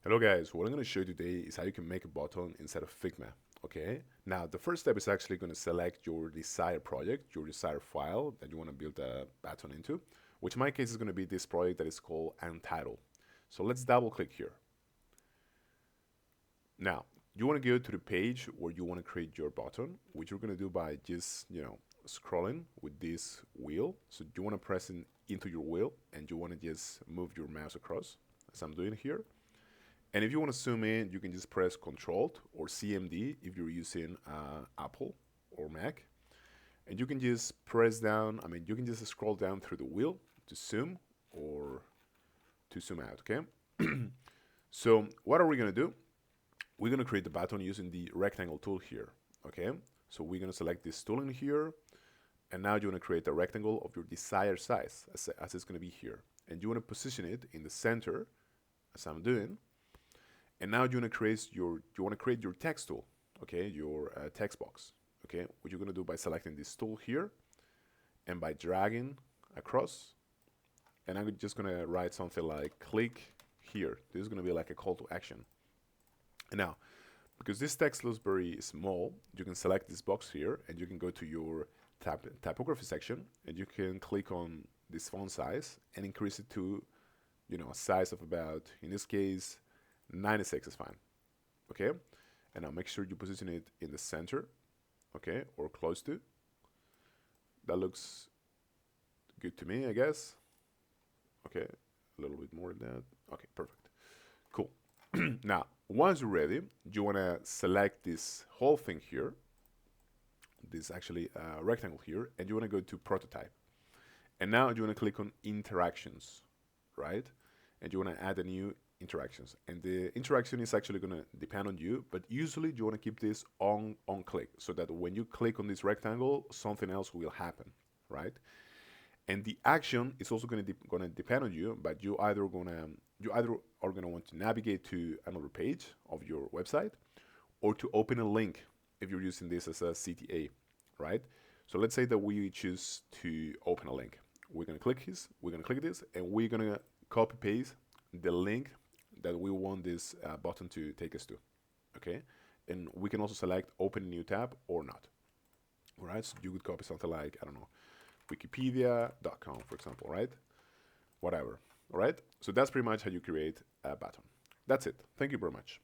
Hello guys, what I'm going to show you today is how you can make a button inside of Figma. Okay, now the first step is actually going to select your desired project, your desired file that you want to build a button into, which in my case is going to be this project that is called Untitled. So let's double click here. Now, you want to go to the page where you want to create your button, which you're going to do by just, scrolling with this wheel. So you want to press into your wheel and you want to just move your mouse across, as I'm doing here. And if you want to zoom in, you can just press Control or CMD if you're using Apple or Mac. And you can just press down, you can just scroll down through the wheel to zoom or to zoom out, okay? So what are we going to do? We're going to create the button using the rectangle tool here, okay? So we're going to select this tool in here. And now you want to create a rectangle of your desired size, as it's going to be here. And you want to position it in the center, as I'm doing. And now you want to create your text tool, okay, your text box, okay. What you're going to do by selecting this tool here, and by dragging across, and I'm just going to write something like "click here." This is going to be like a call to action. And now, because this text looks very small, you can select this box here, and you can go to your typography section, and you can click on this font size and increase it to, a size of about, in this case, 96 is fine, okay? And now make sure you position it in the center, okay, or close to. That looks good to me, I guess. Okay, a little bit more than that. Okay, perfect. Cool. Now, once you're ready, you want to select this whole thing here, this actually rectangle here, and you want to go to prototype. And now you want to click on interactions, right? And you want to add a new interactions, and the interaction is actually going to depend on you, but usually you want to keep this on click so that when you click on this rectangle, something else will happen, right? And the action is also going to depend on you, but you either are going to want to navigate to another page of your website or to open a link if you're using this as a CTA, right? So let's say that we choose to open a link. We're going to click this, and we're going to copy paste the link that we want this button to take us to, okay? And we can also select open a new tab or not. All right, so you could copy something like, I don't know, wikipedia.com, for example, right? Whatever, all right? So that's pretty much how you create a button. That's it. Thank you very much.